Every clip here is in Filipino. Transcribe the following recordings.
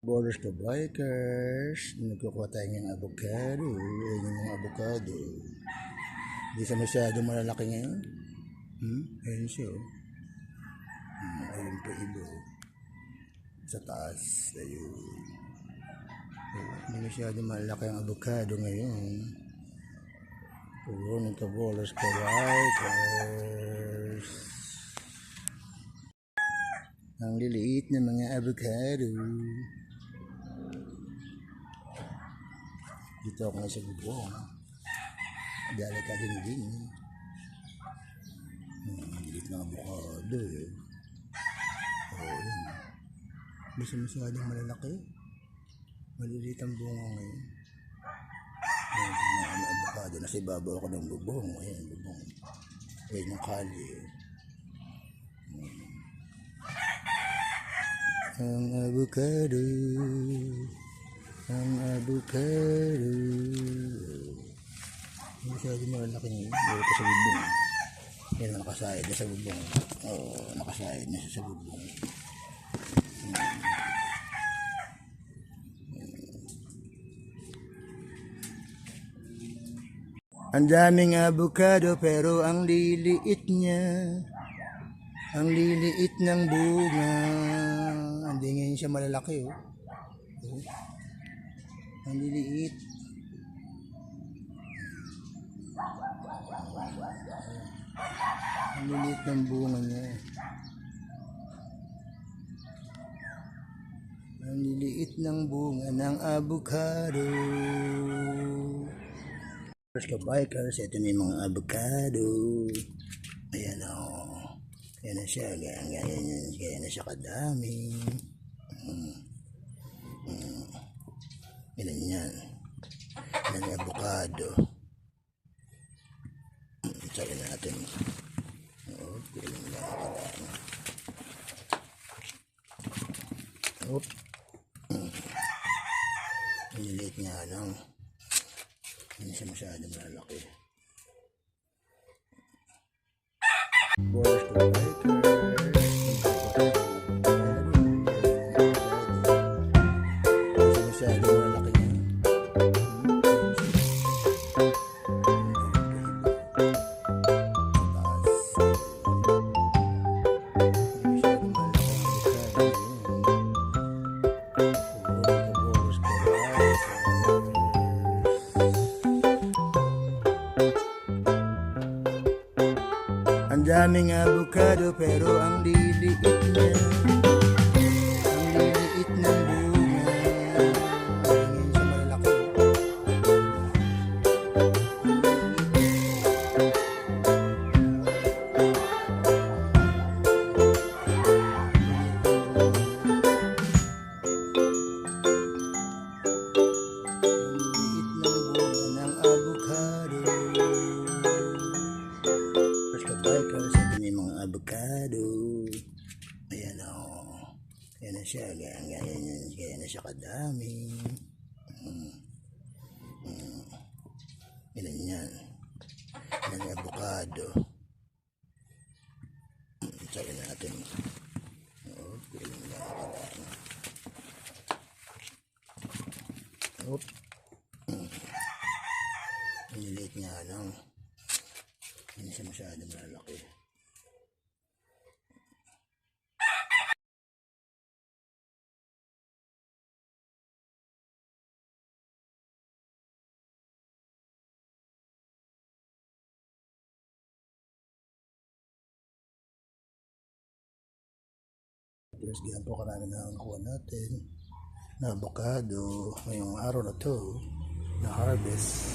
Borders to bikers, nagkukuha tayo ng avocado. Ayan yung mga avocado. Hindi sa masyado malalaki ngayon. Ayan siya. Ayun pa iba. Sa taas. Ayun. Hindi masyado malalaki ang avocado ngayon. Puro nito borders to bikers. Ang liliit na mga avocado. Dito ako sa bubong. Dali ka din. Ang liit na avocado eh. Yun. Hindi masyadong malalaki. Maliliit ang bunga ngayon. Ang avocado. Nasa ibabaw ako ng bubong. Ayan, bubong. Ayan yung kali. Ang avocado. Ang avocado. Hindi masyadong malalaki ngayon. Dito ko sa bubong. Yan, nakasayad na sa bubong. Nakasayad na sa bubong. Ang daming avocado pero ang liliit niya. Ang liliit ng bunga. Hindi ngayon siya malalaki oh. Ang liliit. Ang liliit ng bunga niya. Ang liliit ng bunga ng avocado. First ka bikers, ito na yung mga avocado. Ayan o. Ayan na siya. Gaya na siya kadami. Ilan yan. Ilan yung avocado. Sabi natin. Ilan lang kadami. Niliit nga lang. Hindi siya masyado malalaki. Boys to bikers. Hindi siya masyado malalaki. Ang daming avocado pero ang liliit niya. Ang liliit ng bunga. Ngayon siya malalaki. Ang liliit ng bunga ng avocado. Bikers, ito na yung mga avocado. Ayan o. Ayan na siya. Gaya na siya kadami. Ilan yan. Ilan yung avocado. Sabi natin. Ilan lang kadami. Niliit nga lang. Hindi siya masyado malalaki. Plus, ganyan po karami na ang kuha natin na avocado ngayong araw na to na harvest.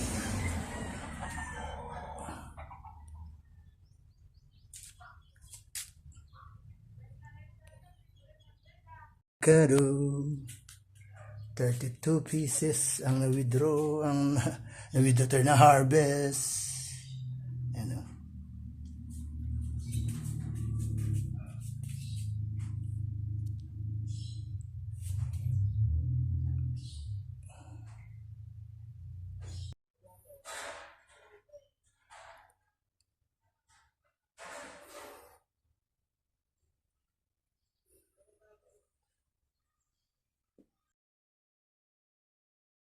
Avocado 32 pieces ang na-withdraw tayo na harvest.